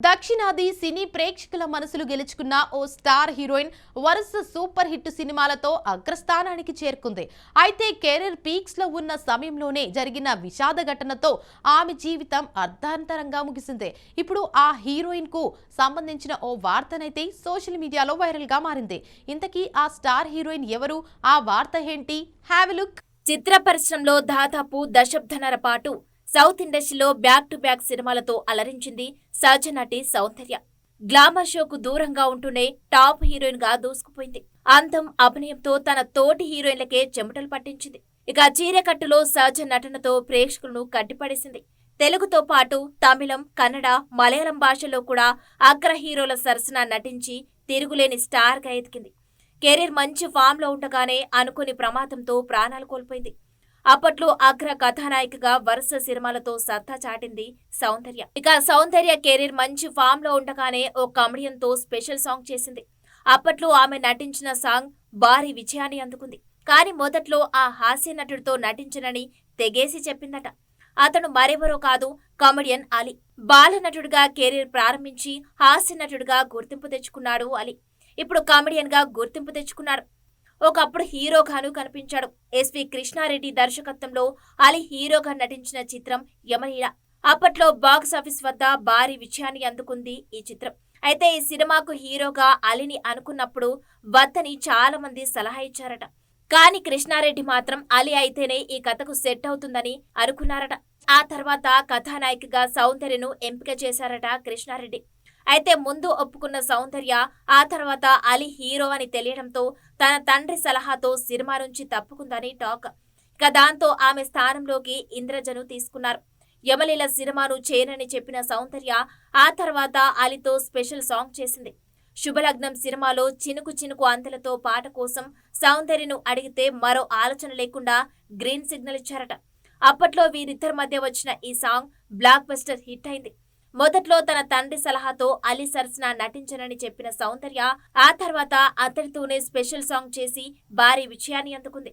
దక్షిణాది సినీ ప్రేక్షకుల మనసులు గెలుచుకున్న ఓ స్టార్ హీరోయిన్ వరుస సూపర్ హిట్ సినిమాలతో అగ్రస్థానానికి చేరుకుంది. అయితే కెరీర్ పీక్స్ లో ఉన్న సమయంలోనే జరిగిన విషాద ఘటనతో ఆమె జీవితం అర్ధాంతరంగా ముగిసింది. ఇప్పుడు ఆ హీరోయిన్ కు సంబంధించిన ఓ వార్తనైతే సోషల్ మీడియాలో వైరల్ గా మారింది. ఇంతకీ ఆ స్టార్ హీరోయిన్ ఎవరు, ఆ వార్త ఏంటి? Have a look. చిత్ర పరిశ్రమలో దాదాపు దశాబ్దన్నర పాటు సౌత్ ఇండస్ట్రీలో బ్యాక్ టు బ్యాక్ సినిమాలతో అలరించింది సహజ నటి సౌందర్య. గ్లామర్ షోకు దూరంగా ఉంటూనే టాప్ హీరోయిన్ గా దూసుకుపోయింది. అందం, అభినయంతో తన తోటి హీరోయిన్లకే చెమటలు పట్టించింది. ఇక చీరకట్టులో సహజ నటనతో ప్రేక్షకులను కట్టిపడేసింది. తెలుగుతో పాటు తమిళం, కన్నడ, మలయాళం భాషల్లో కూడా అగ్ర హీరోల సరసన నటించి తిరుగులేని స్టార్ గా ఎదిగింది. కెరీర్ మంచి ఫామ్ లో ఉండగానే అనుకోని ప్రమాదంతో ప్రాణాలు కోల్పోయింది. అప్పట్లో అగ్ర కథానాయికగా వరుస సినిమాలతో సత్తా చాటింది సౌందర్య. ఇక సౌందర్య కెరీర్ మంచి ఫామ్ లో ఉండగానే ఓ కమెడియన్ తో స్పెషల్ సాంగ్ చేసింది. అప్పట్లో ఆమె నటించిన సాంగ్ భారీ విజయాన్ని అందుకుంది. కానీ మొదట్లో ఆ హాస్య నటుడితో నటించనని తెగేసి చెప్పిందట. అతను మరెవరో కాదు, కమెడియన్ అలీ. బాల నటుడిగా కెరీర్ ప్రారంభించి హాస్య నటుడిగా గుర్తింపు తెచ్చుకున్నాడు అలీ. ఇప్పుడు కమెడియన్ గా గుర్తింపు తెచ్చుకున్నాడు. ఒకప్పుడు హీరోగాను కనిపించాడు. ఎస్వి కృష్ణారెడ్డి దర్శకత్వంలో అలీ హీరోగా నటించిన చిత్రం యమలీల. అప్పట్లో బాక్సాఫీస్ వద్ద భారీ విజయాన్ని అందుకుంది ఈ చిత్రం. అయితే ఈ సినిమాకు హీరోగా అలీని అనుకున్నప్పుడు వద్దని చాలా మంది సలహా ఇచ్చారట. కానీ కృష్ణారెడ్డి మాత్రం అలీ అయితేనే ఈ కథకు సెట్ అవుతుందని అనుకున్నారట. ఆ తర్వాత కథానాయికగా సౌందర్యను ఎంపిక చేశారట కృష్ణారెడ్డి. అయితే ముందు ఒప్పుకున్న సౌందర్య ఆ తర్వాత అలీ హీరో అని తెలియడంతో తన తండ్రి సలహాతో సినిమా నుంచి తప్పుకుందని టాక్. ఇక దాంతో ఆమె స్థానంలోకి ఇంద్రజను తీసుకున్నారు. యమలీల సినిమాను చేయనని చెప్పిన సౌందర్య ఆ తర్వాత అలీతో స్పెషల్ సాంగ్ చేసింది. శుభలగ్నం సినిమాలో చినుకు చినుకు అంతలతో పాట కోసం సౌందర్యను అడిగితే మరో ఆలోచన లేకుండా గ్రీన్ సిగ్నల్ ఇచ్చారట. అప్పట్లో వీరిద్దరి మధ్య వచ్చిన ఈ సాంగ్ బ్లాక్ బస్టర్ హిట్ అయింది. మొదట్లో తన తండ్రి సలహాతో అలీ సరసన నటించనని చెప్పిన సౌందర్య ఆ తర్వాత అతడితోనే స్పెషల్ సాంగ్ చేసి భారీ విజయాన్ని అందుకుంది.